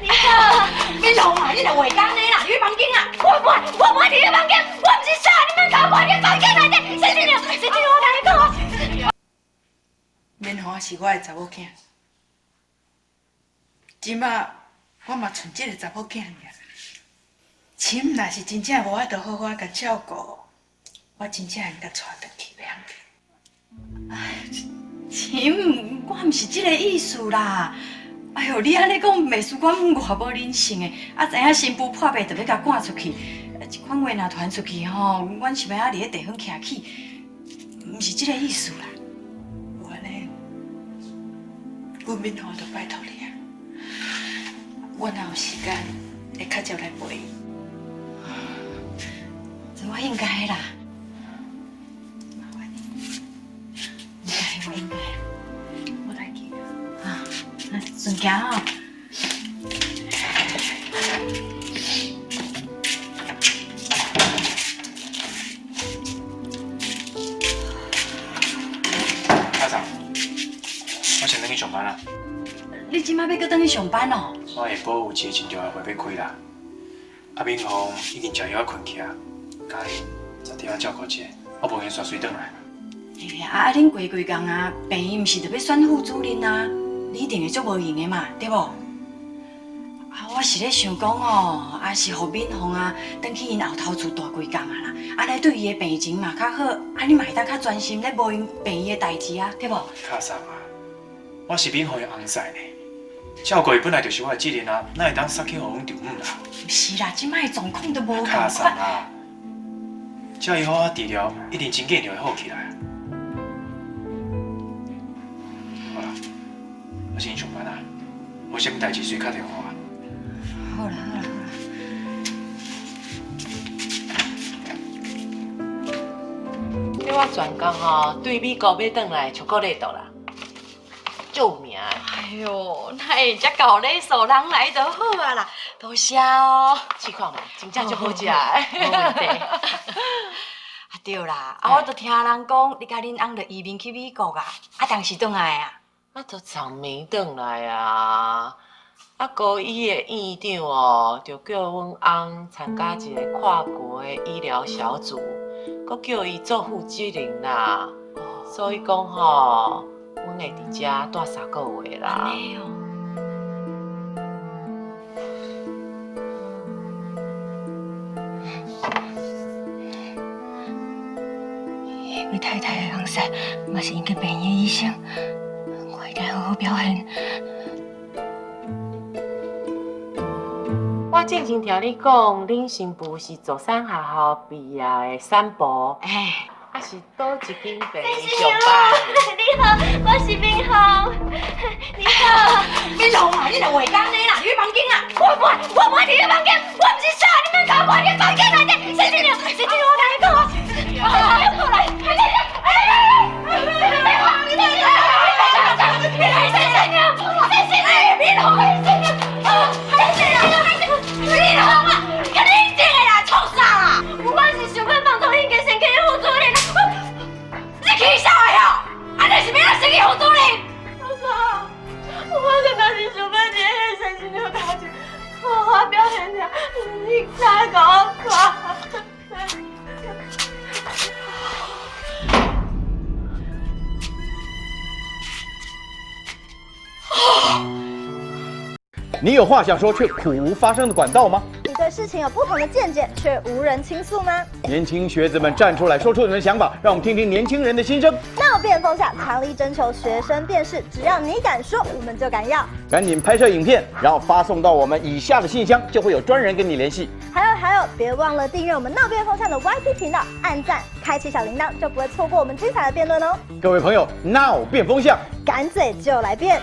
你好，你弄啊！你就话讲呢啦，你去房间啊！我不爱伫你房间，我不是傻，你们搞我去房间内底，谁知道？我跟你讲。棉花是我的查某囝，即马我嘛剩这个查某囝尔。亲若是真正无法度好好甲照顾，我真正应该带回去袂哎，亲，我毋是这个意思啦。哎呦，你安尼讲，袂输我偌无人性的，啊，知影新妇破病，就要甲赶出去，这款话若传出去吼，阮是要伫咧地方徛起，毋是这个意思啦。有安尼，阮敏华就拜托你啊，我若有时间，会较少来陪伊。这我应该啦，我应该，我来去啊，顺行哦。家长，我先回去上班啦。你即摆要搁转去上班哦？我下晡有一个真重要会要开啦。阿敏芳已经食药困去啊，家己十点仔照顾一下，我无闲煞水转来。啊！恁规工啊，病医毋是就要选副主任啊？你一定会足无用的嘛，对无？啊，我是咧想讲哦，啊是互敏芳啊，转去因后头厝大规工啊啦，安尼对伊的病情嘛较好，啊你嘛会当较专心咧无因病医的代志啊，对无？卡桑啊，我是敏芳的翁婿呢，照顾伊本来就是我的责任啊，哪会当撒去互阮丈母啦？毋是啦，即摆状况都无共卡桑款。啊，只要伊好好治疗，一定真紧就会好起来。好啦，我先去上班啦，有啥物代志随打电话。好啦好啦好啦。叫我全工吼，对美国要转来巧克力豆啦，救命！哎呦，那会遮搞礼数，人来就好啊啦，多谢哦。试看嘛，真正足好食的。没问题。啊对啦，啊我都听人讲，你甲恁翁就移民去美国啊，啊当时转来啊。我都昨暝转来啊，啊高医的院长哦，就叫阮翁参加一个跨国的医疗小组，佮叫伊做负责人啦。所以讲吼，阮会伫遮住3个月啦。安尼哦。因为太太的人婿嘛是因个病院的医生，我一定要好好表现。我之前听你讲，恁新妇是左山学校毕业的产婆，哎，啊是倒一间病院上班？你好，我是敏芳。你好，你弄啊！你就话讲呢啦，你去房间啊！我不爱伫你房间，我不是傻，你们搞我去房间内底，谁知道？我跟你讲啊！过来，你有话想说却苦无发声的管道吗？你对事情有不同的见解，却无人倾诉吗？年轻学子们站出来，说出你们的想法，让我们听听年轻人的心声。闹变风向，强力征求学生辨识，只要你敢说，我们就敢要。赶紧拍摄影片，然后发送到我们以下的信箱，就会有专人跟你联系。还有，别忘了订阅我们闹变风向的 YT 频道，按赞，开启小铃铛，就不会错过我们精彩的辩论哦。各位朋友，闹变风向，敢嘴就来辩。